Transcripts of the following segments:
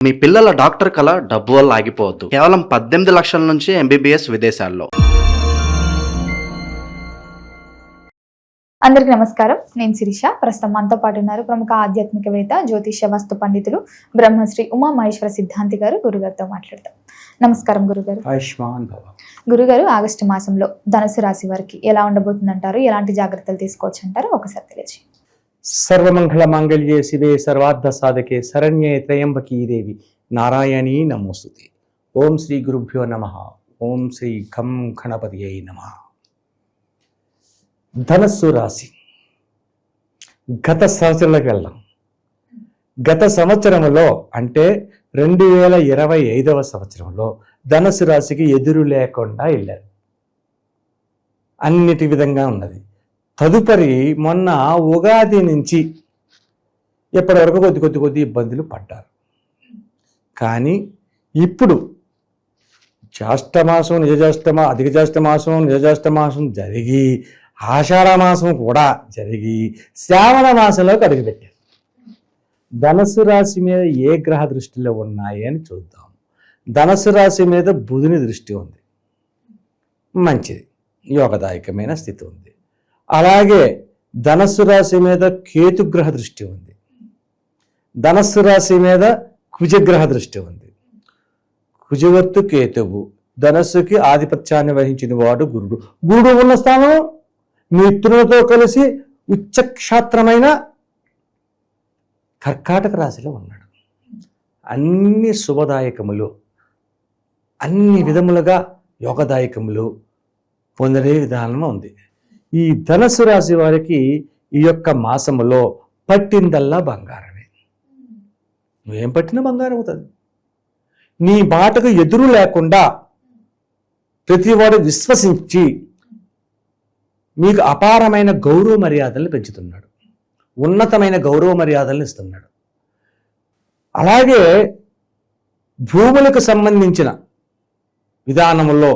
మీ పిల్లల డాక్టర్ కల డబ్బు వల్ల ఆగిపోవద్దు. కేవలం 18 లక్షల నుంచి ఎంబీబీఎస్ విదేశాల్లో. అందరికీ నమస్కారం. నేను శిరీష. ప్రస్తుతం మనతో పాటు ఉన్నారు ప్రముఖ ఆధ్యాత్మికవేత్త, జ్యోతిష్య వస్తు పండితులు బ్రహ్మశ్రీ ఉమా మహేశ్వర సిద్ధాంతి గారు. గురుగారితో మాట్లాడతాం. నమస్కారం గురుగారు. గురుగారు, ఆగస్టు మాసంలో ధనుసు రాశి వారికి ఎలా ఉండబోతుందంటారు? ఎలాంటి జాగ్రత్తలు తీసుకోవచ్చు అంటారు? ఒకసారి తెలియజేయండి. సర్వమంగళ మాంగళ్యే శివే సర్వార్థ సాధకే శరణ్యే త్రయంబకీ దేవి నారాయణీ నమోస్తుతే. ఓం శ్రీ గురుభ్యో నమః. ఓం శ్రీ ఖం గణపతియై నమః. ధనస్సు రాశి. గత సంవత్సరంలోకి వెళ్దాం. గత సంవత్సరంలో అంటే 2025వ సంవత్సరంలో ధనస్సు రాశికి ఎదురు లేకుండా వెళ్ళారు. అన్నిటి విధంగా ఉన్నది. తదుపరి మొన్న ఉగాది నుంచి ఇప్పటి వరకు కొద్ది ఇబ్బందులు పడ్డారు. కానీ ఇప్పుడు జ్యేష్ఠమాసం, అధిక జ్యేష్ఠమాసం, నిజజ్యేష్ఠమాసం జరిగి ఆషాఢమాసం కూడా జరిగి శ్రావణ మాసంలోకి అడుగుపెట్టారు. ధనస్సు రాశి మీద ఏ గ్రహ దృష్టిలో ఉన్నాయి అని చూద్దాం. ధనస్సు రాశి మీద బుధుని దృష్టి ఉంది, మంచిది, యోగదాయకమైన స్థితి ఉంది. అలాగే ధనస్సు రాశి మీద కేతుగ్రహ దృష్టి ఉంది. ధనస్సు రాశి మీద కుజగ్రహ దృష్టి ఉంది. కుజవత్తు కేతువు. ధనస్సుకి ఆధిపత్యాన్ని వహించిన వాడు గురుడు. గురుడు ఉన్న స్థానం మిత్రులతో కలిసి ఉచ్చక్షేత్రమైన కర్కాటక రాశిలో ఉన్నాడు. అన్ని శుభదాయకములు, అన్ని విధములుగా యోగదాయకములు పొందే విధానం ఉంది. ఈ ధనస్సు రాశి వారికి ఈ యొక్క మాసములో పట్టిందల్లా బంగారమే. నువ్వేం పట్టినా బంగారం అవుతుంది. నీ మాటకు ఎదురు లేకుండా ప్రతివాడు విశ్వసించి మీకు అపారమైన గౌరవ మర్యాదలను పెంచుతున్నాడు, ఉన్నతమైన గౌరవ మర్యాదలను ఇస్తున్నాడు. అలాగే భూములకు సంబంధించిన విధానంలో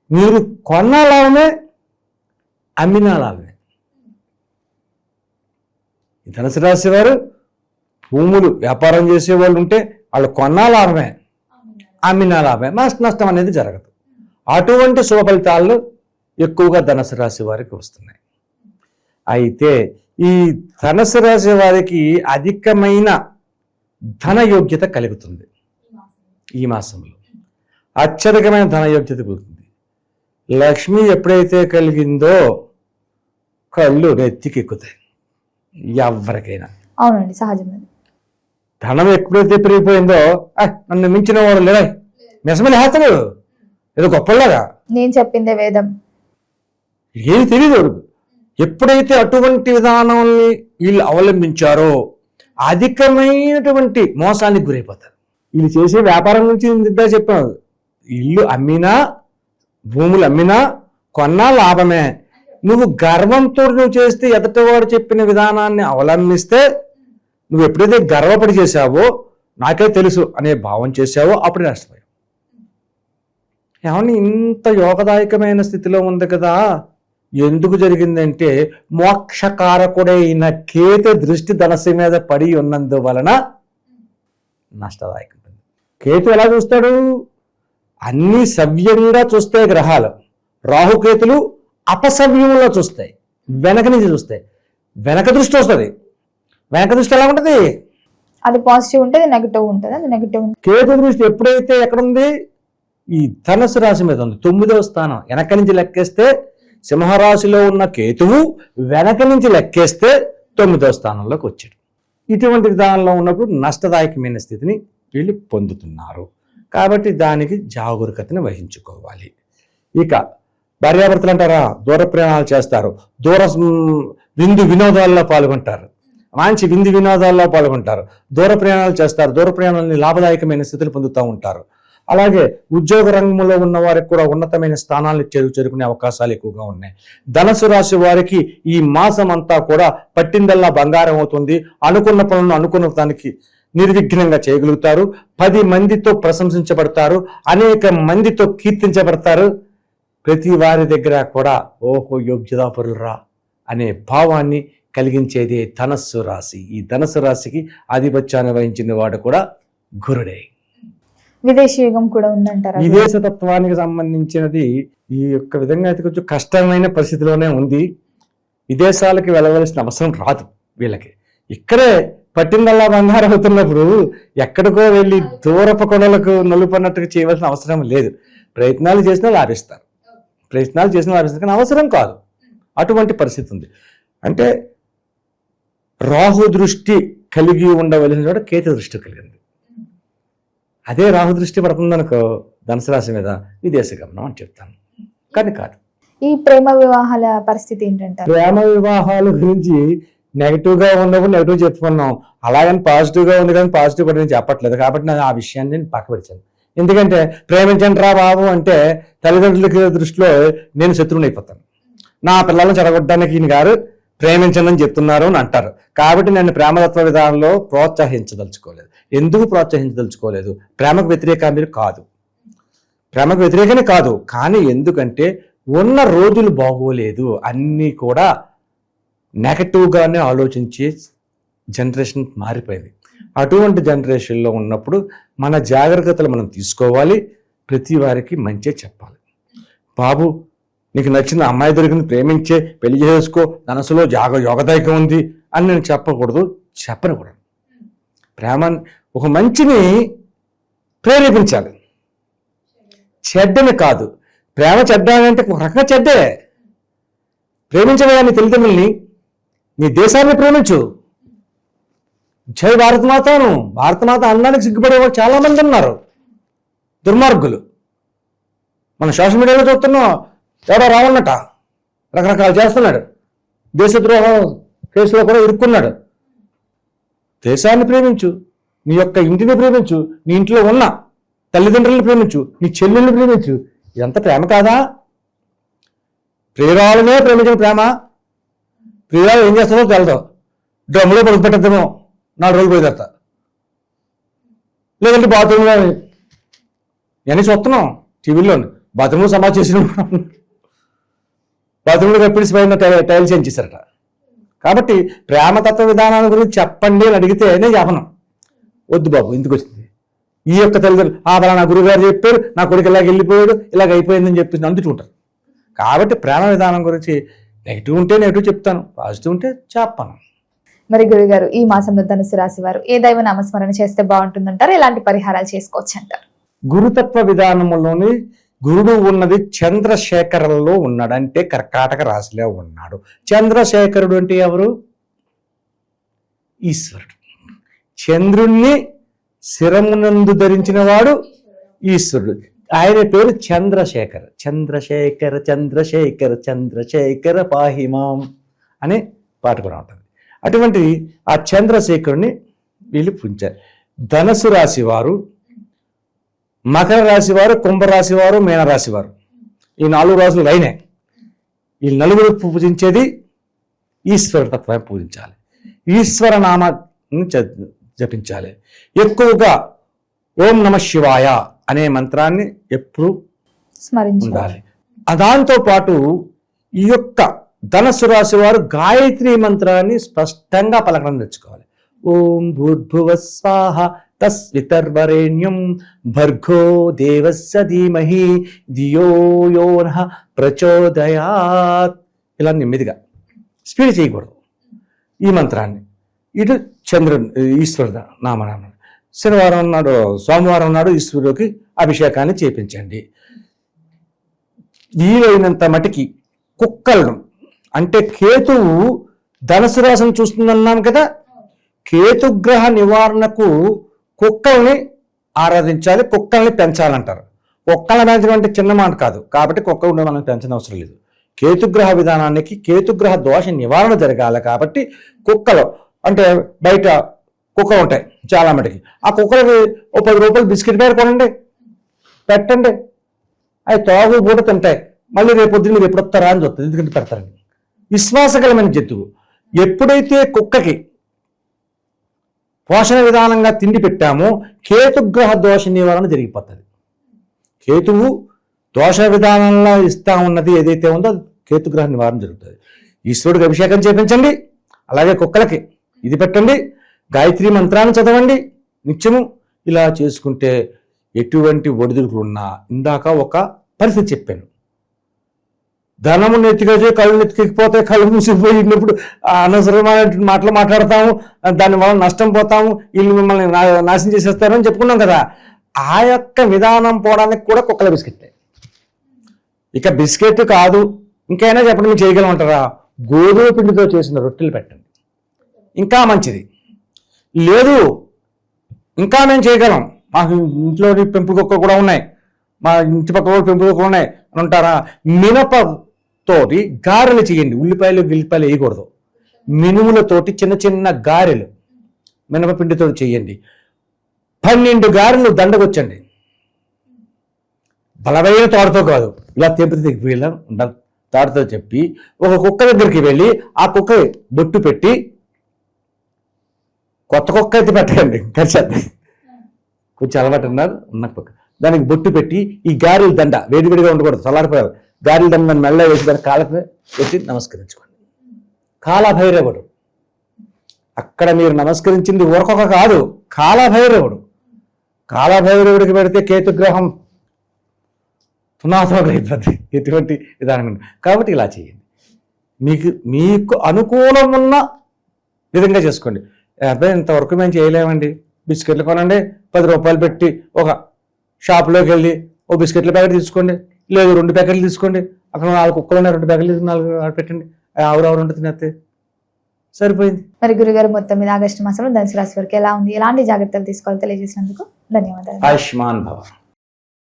మీరు కొన్న లాభమే, అమ్మినా లాభమే. ఈ ధనుసు రాశి వారు భూములు వ్యాపారం చేసేవాళ్ళు ఉంటే వాళ్ళు కొన్నా లాభమే, అమ్మినా లాభమే, నష్టం అనేది జరగదు. అటువంటి శుభ ఫలితాలు ఎక్కువగా ధనుసు రాశి వారికి వస్తున్నాయి. అయితే ఈ ధనుసు రాశి వారికి అధికమైన ధన యోగ్యత కలుగుతుంది. ఈ మాసంలో అత్యధికమైన ధన యోగ్యత కలుగుతుంది. లక్ష్మి ఎప్పుడైతే కలిగిందో కళ్ళు నెత్తికెక్కుతాయి ఎవరికైనా. అవునండి, సహజమే. ధనం ఎప్పుడైతే పెరిగిపోయిందో నన్ను మించిన వాడు లేదా నిజమని హేతడు ఏదో గొప్పలాగా నేను చెప్పిందే వేదం ఏది తెలియదు. ఎప్పుడైతే అటువంటి విధానాన్ని వీళ్ళు అవలంబించారో అధికమైనటువంటి మోసానికి గురైపోతారు. వీళ్ళు చేసే వ్యాపారం నుంచి ఇందా చెప్పాను. ఇల్లు అమ్మినా, భూములు అమ్మినా, కొన్నా లాభమే. నువ్వు గర్వంతో నువ్వు చేస్తే ఎదుటివాడు చెప్పిన విధానాన్ని అవలంబిస్తే, నువ్వు ఎప్పుడైతే గర్వపడి చేశావో నాకే తెలుసు అనే భావం చేశావో అప్పుడు నష్టపోయావు. ఏమన్నా ఇంత యోగదాయకమైన స్థితిలో ఉంది కదా, ఎందుకు జరిగిందంటే మోక్షకారకుడైన కేతు దృష్టి ధనస్సు మీద పడి ఉన్నందువలన నష్టదాయకం. కేతు ఎలా చూస్తాడు? అన్ని సవ్యంగా చూస్తాయి గ్రహాలు. రాహుకేతులు అపసవ్యంలో చూస్తాయి, వెనక నుంచి చూస్తాయి. వెనక దృష్టి వస్తుంది. వెనక దృష్టి ఎలా ఉంటుంది? అది పాజిటివ్ ఉంటుంది, నెగిటివ్ ఉంటుంది. అది నెగిటివ్. కేతు దృష్టి ఎప్పుడైతే ఎక్కడుంది? ఈ ధనుసు రాశి మీద ఉంది, 9వ స్థానం. వెనక నుంచి లెక్కేస్తే సింహరాశిలో ఉన్న కేతువు వెనక నుంచి లెక్కేస్తే 9వ స్థానంలోకి వచ్చాడు. ఇటువంటి విధానంలో ఉన్నప్పుడు నష్టదాయకమైన స్థితిని వీళ్ళు పొందుతున్నారు. కాబట్టి దానికి జాగరూకతను వహించుకోవాలి. ఇక భార్యాభర్తలు అంటారా, దూర ప్రయాణాలు చేస్తారు, దూర విందు వినోదాల్లో పాల్గొంటారు, మంచి విందు వినోదాల్లో పాల్గొంటారు, దూర ప్రయాణాలు చేస్తారు, దూర ప్రయాణాలని లాభదాయకమైన స్థితులు పొందుతూ ఉంటారు. అలాగే ఉద్యోగ రంగంలో ఉన్న వారికి కూడా ఉన్నతమైన స్థానాలను చేరుకునే అవకాశాలు ఎక్కువగా ఉన్నాయి. ధనుసు రాశి వారికి ఈ మాసం అంతా కూడా పట్టిందల్లా బంగారం అవుతుంది. అనుకున్న పనులను అనుకున్న దానికి నిర్విఘ్నంగా చేయగలుగుతారు. 10 మందితో ప్రశంసించబడతారు, అనేక మందితో కీర్తించబడతారు. ప్రతి వారి దగ్గర కూడా ఓహో యోగ్యతాపరులరా అనే భావాన్ని కలిగించేదే ధనస్సు రాశి. ఈ ధనస్సు రాశికి ఆధిపత్యాన్ని వహించిన వాడు కూడా గురుడే. విదేశీ యుగం కూడా ఉందంటారా? విదేశ తత్వానికి సంబంధించినది ఈ యొక్క విధంగా అయితే కొంచెం కష్టమైన పరిస్థితిలోనే ఉంది. విదేశాలకు వెళ్ళవలసిన అవసరం రాదు వీళ్ళకి. ఇక్కడే పట్టిందల్లా బంగారం అవుతున్నప్పుడు ఎక్కడికో వెళ్ళి దూరపు కొనలకు నలుపన్నట్టుగా చేయవలసిన అవసరం లేదు. ప్రయత్నాలు చేసినా లాభిస్తారు, కానీ అవసరం కాదు. అటువంటి పరిస్థితి ఉంది. అంటే రాహు దృష్టి కలిగి ఉండవలసిన చోట కేతు దృష్టి కలిగింది. అదే రాహు దృష్టి పడుతుందనుకో ధనుసు రాశి మీద విదేశ గమనం అని చెప్తాను, కానీ కాదు. ఈ ప్రేమ వివాహాల పరిస్థితి ఏంటంటారు? ప్రేమ వివాహాల గురించి నెగిటివ్ గా ఉన్నప్పుడు నెగిటివ్ చెప్పుకున్నాం, అలాగని పాజిటివ్ గా ఉంది కానీ పాజిటివ్ కూడా నేను చెప్పట్లేదు. కాబట్టి నేను ఆ విషయాన్ని నేను పక్కపెట్టాను. ఎందుకంటే ప్రేమించండి రా బాబు అంటే తల్లిదండ్రులకి దృష్టిలో నేను శత్రువుని అయిపోతాను. నా పిల్లలను చెడగొట్టడానికి ఈయన గారు ప్రేమించండి అని చెప్తున్నారు అని అంటారు. కాబట్టి నేను ప్రేమతత్వ విధానంలో ప్రోత్సహించదలుచుకోలేదు. ఎందుకు ప్రోత్సహించదలుచుకోలేదు? ప్రేమకు వ్యతిరేక మీరు కాదు, ప్రేమకు వ్యతిరేకనే కాదు, కానీ ఎందుకంటే ఉన్న రోజులు బాగోలేదు, అన్నీ కూడా నెగటివ్గానే ఆలోచించే జనరేషన్ మారిపోయింది. అటువంటి జనరేషన్లో ఉన్నప్పుడు మన జాగ్రత్తలు మనం తీసుకోవాలి. ప్రతి వారికి మంచి చెప్పాలి. బాబు నీకు నచ్చిన అమ్మాయి దొరికింది, ప్రేమించే పెళ్లి చేసుకో, మనసులో యోగదాయకం ఉంది అని నేను చెప్పకూడదు, చెప్పనకూడదు. ప్రేమ ఒక మంచిని ప్రేరేపించాలి, చెడ్డని కాదు. ప్రేమ చెడ్డ అంటే ఒక రకంగా చెడ్డే. ప్రేమించవా నీ తల్లిదండ్రుల్ని, నీ దేశాన్ని ప్రేమించు. జై భారతమాతను, భారతమాత అన్నానికి సిగ్గుపడేవాళ్ళు చాలా మంది ఉన్నారు, దుర్మార్గులు. మన సోషల్ మీడియాలో చూస్తున్నాం, ఎవరో రావాలన్నట రకరకాలు చేస్తున్నాడు, దేశద్రోహం కేసులో కూడా ఇరుక్కున్నాడు. దేశాన్ని ప్రేమించు, నీ యొక్క ఇంటిని ప్రేమించు, నీ ఇంట్లో ఉన్న తల్లిదండ్రులను ప్రేమించు, నీ చెల్లెల్ని ప్రేమించు. ఇదంతా ప్రేమ కాదా? ప్రియురాలనే ప్రేమించిన ప్రేమ. ప్రియురాలు ఏం చేస్తుందో తెలదు, డ్రమ్ములో పడుకు పెట్టద్దేమో 4 రోజులు పోయి తర్వాత, లేదంటే బాత్రూంలో ఇవన్నీ చూస్తున్నాం టీవీలో. బాత్రూంలో సమాజ్ చేసిన బాత్రూంలో కప్పిడిసి పైన టైల్స్ ఏం చేశారట. కాబట్టి ప్రేమతత్వ విధానాల గురించి చెప్పండి అని అడిగితే నేను చెప్పను. వద్దు బాబు, ఎందుకు వచ్చింది ఈ యొక్క తల్లిదండ్రులు నా గురువుగారు చెప్పారు, నా కొడుకు ఇలాగ వెళ్ళిపోయాడు, ఇలాగ అయిపోయిందని చెప్పేసి అందుకుంటారు. కాబట్టి ప్రేమ విధానం గురించి నెగిటివ్ ఉంటే నెగిటివ్ చెప్తాను, పాజిటివ్ ఉంటే చెప్పను. మరి గురుగారు, ఈ మాసంలో ధనుసు రాశి వారు ఏ దైవ నామస్మరణ చేస్తే బాగుంటుందంటారు? ఎలాంటి పరిహారాలు చేసుకోవచ్చు అంటారు? గురుతత్వ విధానంలోని గురుడు ఉన్నది చంద్రశేఖరంలో ఉన్నాడు, అంటే కర్కాటక రాశిలో ఉన్నాడు. చంద్రశేఖరుడు అంటే ఎవరు? ఈశ్వరుడు. చంద్రుణ్ణి శిరమునందు ధరించిన వాడు ఈశ్వరుడు. ఆయన పేరు చంద్రశేఖర. చంద్రశేఖర చంద్రశేఖర చంద్రశేఖర పాహిమాం అనే పాట కూడా ఉంటుంది. అటువంటి ఆ చంద్రశేఖరుని వీళ్ళు పూజించారు. ధనుసు రాశి వారు, మకర రాశి వారు, కుంభరాశి వారు, మీనరాశి వారు, ఈ 4 రాశులు లైనే. ఈ నలుగురు పూజించేది ఈశ్వర తత్వాన్ని పూజించాలి, ఈశ్వర నామాన్ని జపించాలి. ఎక్కువగా ఓం నమ శివాయ అనే మంత్రాన్ని ఎప్పుడు స్మరించాలి. దాంతో పాటు ఈ యొక్క ధనుసు రాశి వారు గాయత్రి మంత్రాన్ని స్పష్టంగా పలకడం తెచ్చుకోవాలి. ఓం భూర్భువ స్వాహ తస్వితర్వరేణ్యం భర్గో దేవస్య ధీమహి ధియో యో నః ప్రచోదయాత్. ఇలా నెమ్మదిగా స్పీడ్ చేయకూడదు ఈ మంత్రాన్ని. ఇటు ఈశ్వరుడు నామనామం. శనివారం నాడు, సోమవారం నాడు ఈశ్వరుడికి అభిషేకాన్ని చేపించండి. వీలైనంత మటుకి కుక్కలను, అంటే కేతువు ధనుసు రాశిని చూస్తుందన్నాం కదా, కేతుగ్రహ నివారణకు కుక్కల్ని ఆరాధించాలి, కుక్కల్ని పెంచాలంటారు. కుక్కల పెంచడం అంటే చిన్న మాట కాదు, కాబట్టి కుక్క ఉండే మనం పెంచిన అవసరం లేదు. కేతుగ్రహ విధానానికి కేతుగ్రహ దోష నివారణ జరగాలి. కాబట్టి కుక్కలు అంటే బయట కుక్కలు ఉంటాయి చాలా మటుకి, ఆ కుక్కలకి ఓ 10 రూపాయలు బిస్కెట్ పేరు కొనండి, పెట్టండి, అవి తోగు పూట తింటాయి. మళ్ళీ రేపొద్దున మీరు ఎప్పుడు వస్తారా అని చూస్తుంది, ఎందుకంటే పెడతారని. విశ్వాసకరమైన జంతువు. ఎప్పుడైతే కుక్కకి పోషణ విధానంగా తిండి పెట్టామో కేతుగ్రహ దోష నివారణ జరిగిపోతుంది. కేతువు దోష విధానంలో ఇస్తా ఉన్నది ఏదైతే ఉందో కేతుగ్రహ నివారణ జరుగుతుంది. ఈశ్వరుడికి అభిషేకం చేపించండి, అలాగే కుక్కలకి ఇది పెట్టండి, గాయత్రి మంత్రాన్ని చదవండి నిత్యము. ఇలా చేసుకుంటే ఎటువంటి ఒడిదుడుకులు ఉన్నా, ఇందాక ఒక పరిస్థితి చెప్పాను, ధనము నెత్తికొచ్చి కళ్ళు నెత్తికెక్కిపోతే కళ్ళు మూసిపోయినప్పుడు అనవసరమైన మాటలు మాట్లాడతాము, దానివల్ల నష్టం పోతాము, వీళ్ళు మిమ్మల్ని నాశనం చేసేస్తారని చెప్పుకున్నాం కదా. ఆ యొక్క విధానం పోవడానికి కూడా కుక్కల బిస్కెట్. ఇక బిస్కెట్ కాదు ఇంకైనా చెప్పండి, మీరు చేయగలమంటారా? గోధుమ పిండితో చేసిన రొట్టెలు పెట్టండి, ఇంకా మంచిది. లేదు ఇంకా మేము చేయగలం, మాకు ఇంట్లో పెంపుడు కుక్కలు కూడా ఉన్నాయి, మా ఇంటి పక్క కూడా పెంపుడు కుక్కలు ఉన్నాయి అని ఉంటారా? మినపతోటి గారెలు చేయండి. ఉల్లిపాయలు వేయకూడదు. మినుములతోటి చిన్న చిన్న గారెలు మినపపిండితో చేయండి. 12 గారెలు దండకొచ్చండి. బలమైన తోటతో కాదు, ఇలా తెంపితే తెగిపోయేలా ఉండాలి. తాడుతో చెప్పి ఒక కుక్క దగ్గరికి వెళ్ళి ఆ కుక్క బొట్టు పెట్టి, కొత్త కుక్క అయితే పెట్టండి, కలిసి కొంచెం అలవాటు ఉన్నారు ఉన్న కుక్క, దానికి బొట్టు పెట్టి ఈ గారెల దండ వేడివేడిగా ఉండకూడదు, చల్లారిపోయారు, గారెల దండ దాన్ని మెల్ల వేసి దాన్ని కాళ్ళకి పెట్టి నమస్కరించుకోండి. కాలభైరవుడు, అక్కడ మీరు నమస్కరించింది ఊరకొక కాదు, కాలభైరవుడు. కాలభైరవుడికి పెడితే కేతుగ్రహం తునాథోగా అయిపోద్ది, ఎటువంటి విధానం. కాబట్టి ఇలా చేయండి, మీకు అనుకూలం ఉన్న విధంగా చేసుకోండి. అబ్బాయి ఇంతవరకు మేము చేయలేమండి, బిస్కెట్లు కొనండి, 10 రూపాయలు పెట్టి ఒక షాప్లోకి వెళ్ళి ఓ బిస్కెట్ల ప్యాకెట్ తీసుకోండి, లేదు 2 ప్యాకెట్లు తీసుకోండి, అక్కడ 4 కుక్కలు ఉన్నాయి, 2 ప్యాకెట్లు 4 పెట్టండి, ఆవురు ఉంటుంది తినేస్తే సరిపోయింది. మరి గురుగారు మొత్తం మీద ఆగస్టు మాసంలో ధనుసు రాశి వారికి ఎలా ఉంది, ఎలాంటి జాగ్రత్తలు తీసుకోవాలో తెలియజేసినందుకు ధన్యవాదాలు. ఆయుష్మాన్ భవ.